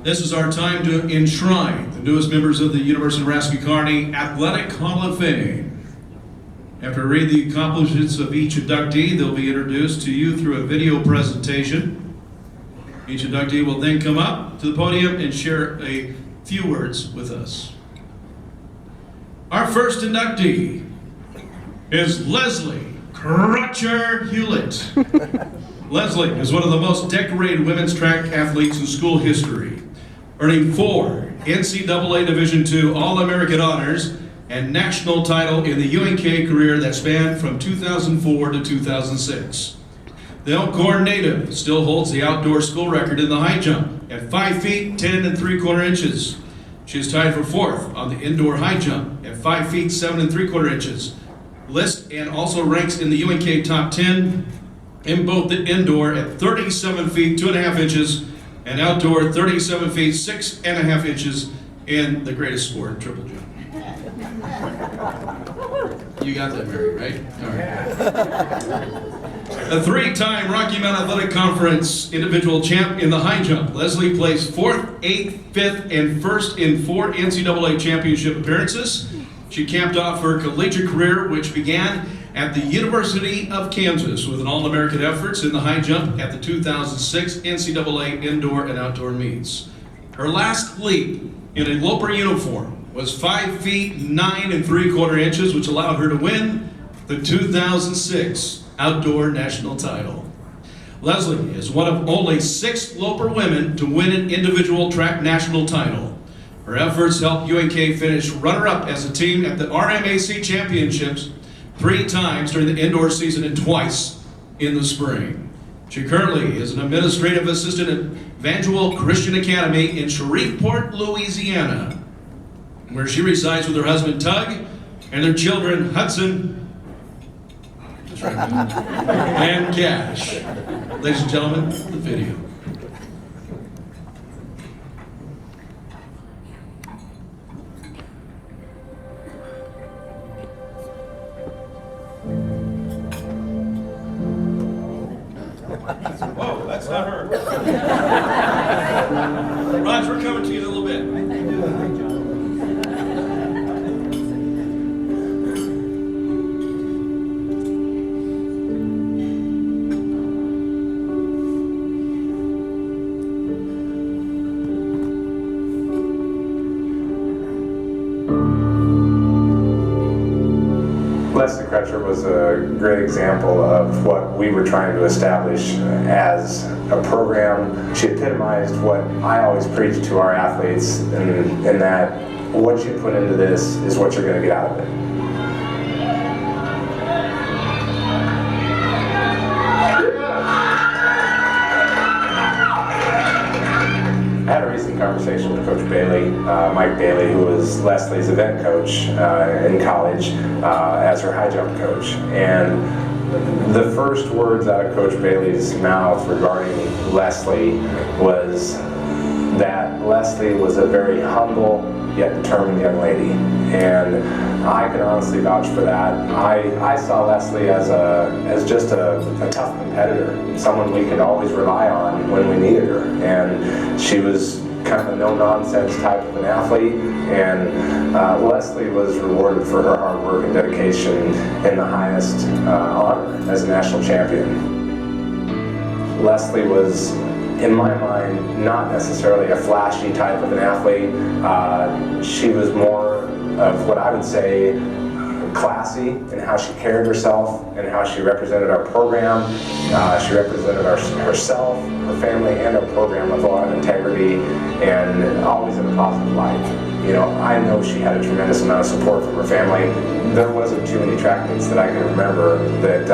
This is our time to enshrine the newest members of the University of Nebraska Kearney Athletic Hall of Fame. After I read the accomplishments of each inductee, they'll be introduced to you through a video presentation. Each inductee will then come up to the podium and share a few words with us. Our first inductee is Lesley Crutcher Hewlett. Lesley is one of the most decorated women's track athletes in school history, earning 4 NCAA Division II All-American honors and national title in the UNK career that spanned from 2004 to 2006. The Elkhorn native still holds the outdoor school record in the high jump at 5 feet 10 3/4 inches. She is tied for 4th on the indoor high jump at 5 feet 7 3/4 inches. List and also ranks in the UNK top 10 in both the indoor at 37 feet 2.5 inches and outdoor 37 feet 6.5 inches in the greatest sport, triple jump. You got that, Mary, right? All right. A 3-time Rocky Mountain Athletic Conference individual champ in the high jump, Lesley placed 4th, 8th, 5th, and 1st in 4 NCAA championship appearances. She capped off her collegiate career, which began at the University of Kansas with an All-American efforts in the high jump at the 2006 NCAA indoor and outdoor meets. Her last leap in a Loper uniform was 5 feet 9 3/4 inches, which allowed her to win the 2006 outdoor national title. Lesley is one of only 6 Loper women to win an individual track national title. Her efforts helped UNK finish runner-up as a team at the RMAC Championships 3 times during the indoor season and twice in the spring. She currently is an administrative assistant at Evangel Christian Academy in Shreveport, Louisiana, where she resides with her husband Tug and their children Hudson and Cash. Ladies and gentlemen, the video. Whoa, that's not her. Raj, we're coming to you in a little bit. Lesley Crutcher was a great example of what we were trying to establish as a program. She epitomized what I always preach to our athletes, in that what you put into this is what you're going to get out of it. I had a recent conversation with Coach Bailey, Mike Bailey, who was Lesley's event coach in college as her high jump coach. And the first words out of Coach Bailey's mouth regarding Lesley was that Lesley was a very humble yet determined young lady. And I can honestly vouch for that. I saw Lesley as just a tough competitor, someone we could always rely on when we needed her. And she was kind of a no-nonsense type of an athlete, and Lesley was rewarded for her hard work and dedication in the highest honor as a national champion. Lesley was, in my mind, not necessarily a flashy type of an athlete. She was more of what I would say classy in how she carried herself and how she represented our program. She represented herself, her family, and our program with a lot of integrity and always in a positive light. You know, I know she had a tremendous amount of support from her family. There wasn't too many track meets that I can remember that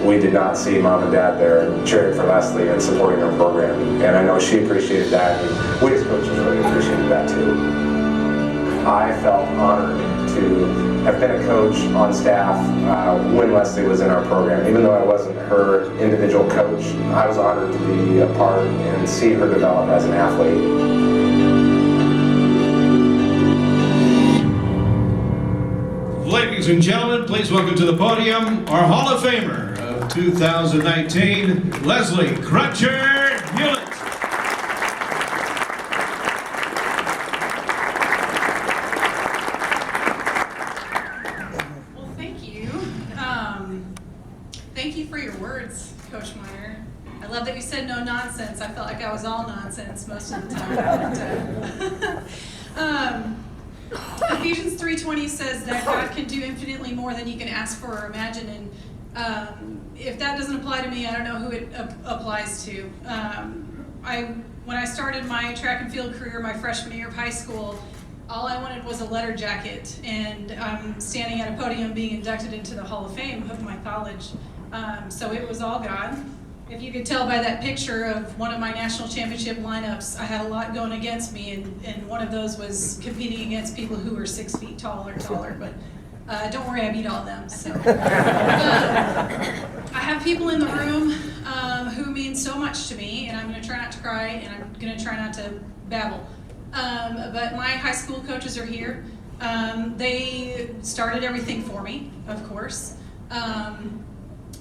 we did not see Mom and Dad there cheering for Lesley and supporting our program. And I know she appreciated that, and we as coaches really appreciated that too. I felt honored to have been a coach on staff when Lesley was in our program. Even though I wasn't her individual coach, I was honored to be a part and see her develop as an athlete. Ladies and gentlemen, please welcome to the podium our Hall of Famer of 2019, Lesley Crutcher Hewlett. I felt like I was all nonsense most of the time. Ephesians 3:20 says that God can do infinitely more than you can ask for or imagine, and if that doesn't apply to me, I don't know who it applies to. When I started my track and field career my freshman year of high school, all I wanted was a letter jacket, and I'm standing at a podium being inducted into the Hall of Fame of my college. So it was all God. If you could tell by that picture of one of my national championship lineups, I had a lot going against me, and one of those was competing against people who were 6 feet tall or taller, but don't worry, I beat all of them. So I have people in the room who mean so much to me, and I'm going to try not to cry, and I'm going to try not to babble. But my high school coaches are here. They started everything for me, of course.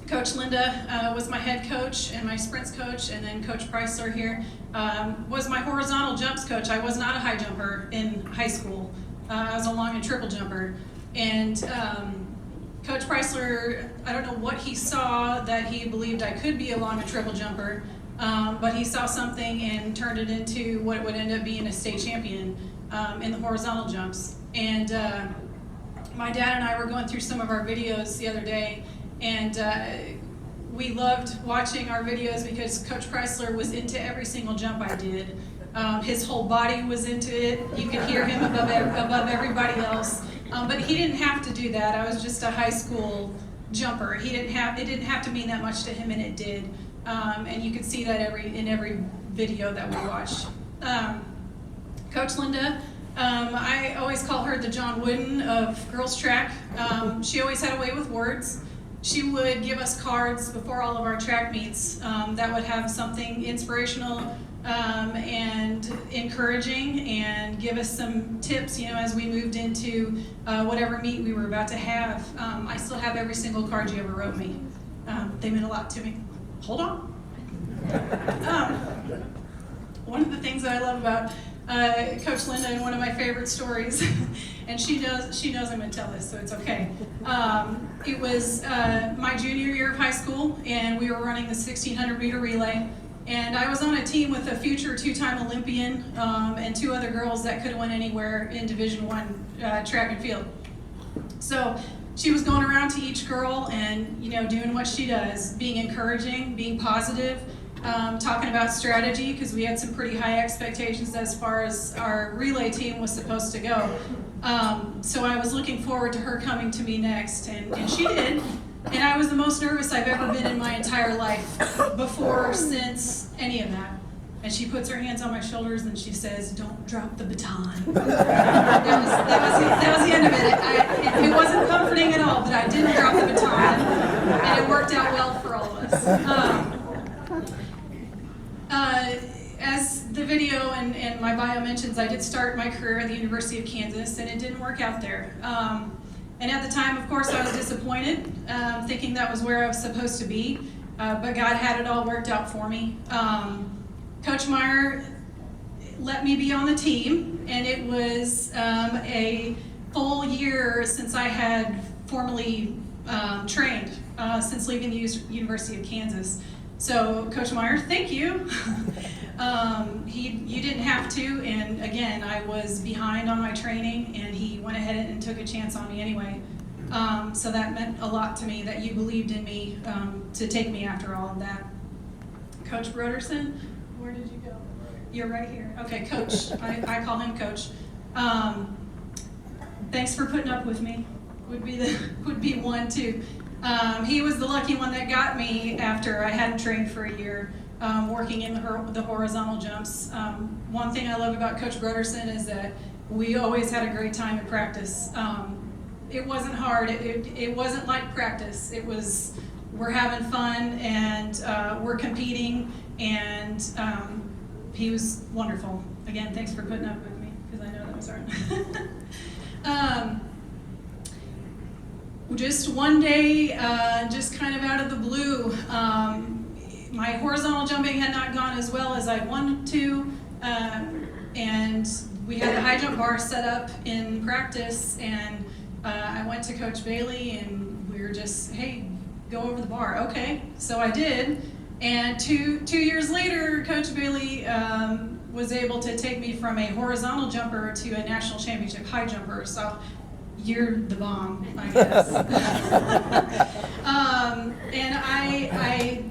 Coach Linda was my head coach and my sprints coach, and then Coach Preisler here was my horizontal jumps coach. I was not a high jumper in high school. I was a long and triple jumper. And Coach Preisler, I don't know what he saw that he believed I could be a long and triple jumper, but he saw something and turned it into what would end up being a state champion in the horizontal jumps. And my dad and I were going through some of our videos the other day, and we loved watching our videos because Coach Preisler was into every single jump I did. His whole body was into it. You could hear him above everybody else. But he didn't have to do that. I was just a high school jumper. It didn't have to mean that much to him, and it did. And you could see that in every video that we watched. Coach Linda, I always call her the John Wooden of girls track. She always had a way with words. She would give us cards before all of our track meets that would have something inspirational and encouraging, and give us some tips, as we moved into whatever meet we were about to have. I still have every single card you ever wrote me. They meant a lot to me. Hold on. One of the things that I love about Coach Linda, and one of my favorite stories, and she knows I'm going to tell this, so it's okay. It was my junior year of high school, and we were running the 1600 meter relay. And I was on a team with a future 2-time Olympian and 2 other girls that could have went anywhere in Division I track and field. So she was going around to each girl and doing what she does, being encouraging, being positive, talking about strategy, because we had some pretty high expectations as far as our relay team was supposed to go. So I was looking forward to her coming to me next, and she did. And I was the most nervous I've ever been in my entire life, before, since, any of that. And she puts her hands on my shoulders and she says, "Don't drop the baton." That was the end of it. It wasn't comforting at all, but I didn't drop the baton, and it worked out well for all of us. As the video and my bio mentions, I did start my career at the University of Kansas, and it didn't work out there. And at the time, of course, I was disappointed, thinking that was where I was supposed to be, but God had it all worked out for me. Coach Meyer let me be on the team, and it was a full year since I had formally trained, since leaving the University of Kansas. So, Coach Meyer, thank you. You didn't have to, and again, I was behind on my training, and he went ahead and took a chance on me anyway. So that meant a lot to me, that you believed in me to take me after all of that. Coach Broderson, where did you go? You're right here. Okay, Coach. I call him Coach. Thanks for putting up with me. Would be one too. He was the lucky one that got me after I hadn't trained for a year, working in the horizontal jumps. One thing I love about Coach Broderson is that we always had a great time at practice. It wasn't hard. It wasn't like practice. It was, we're having fun, and we're competing, and he was wonderful. Again, thanks for putting up with me, because I know that was hard. Just one day, just kind of out of the blue, my horizontal jumping had not gone as well as I wanted to, and we had the high jump bar set up in practice, and I went to Coach Bailey, and we were just, "Hey, go over the bar." Okay, so I did, And two years later, Coach Bailey was able to take me from a horizontal jumper to a national championship high jumper. So you're the bomb, I guess. And I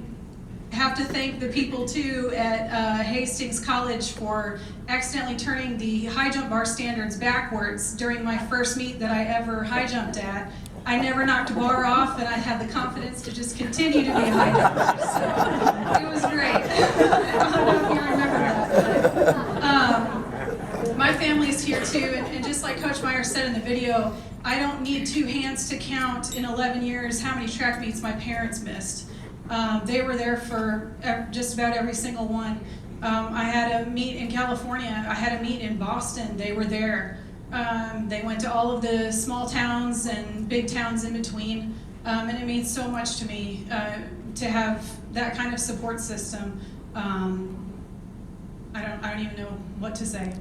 have to thank the people too at Hastings College for accidentally turning the high jump bar standards backwards during my first meet that I ever high jumped at. I never knocked a bar off, and I had the confidence to just continue to be a high jumper. So it was great. I don't know if you remember that. But, my family's here too, and just like Coach Meyer said in the video, I don't need two hands to count in 11 years how many track meets my parents missed. They were there for just about every single one. I had a meet in California. I had a meet in Boston. They were there. They went to all of the small towns and big towns in between, and it means so much to me to have that kind of support system. I don't even know what to say.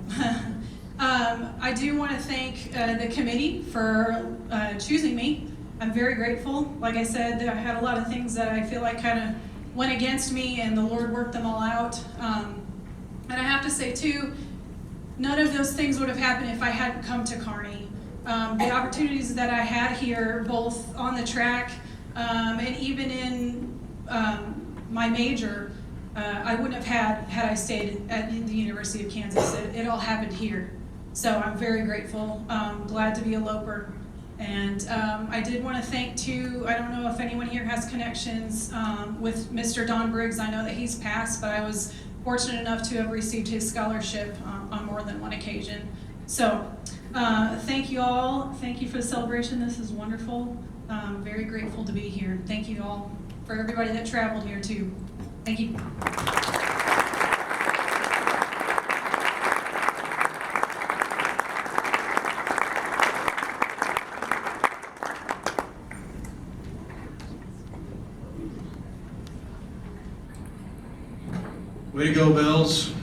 I do want to thank the committee for choosing me. I'm very grateful. Like I said, I had a lot of things that I feel like kind of went against me, and the Lord worked them all out. And I have to say too, none of those things would have happened if I hadn't come to Kearney. The opportunities that I had here, both on the track and even in my major, I wouldn't have had I stayed at the University of Kansas. It all happened here. So I'm very grateful, glad to be a Loper. And I did want to thank too, I don't know if anyone here has connections with Mr. Don Briggs. I know that he's passed, but I was fortunate enough to have received his scholarship on more than one occasion. So thank you all. Thank you for the celebration. This is wonderful. Very grateful to be here. Thank you all for everybody that traveled here too. Thank you. Way to go, Bells.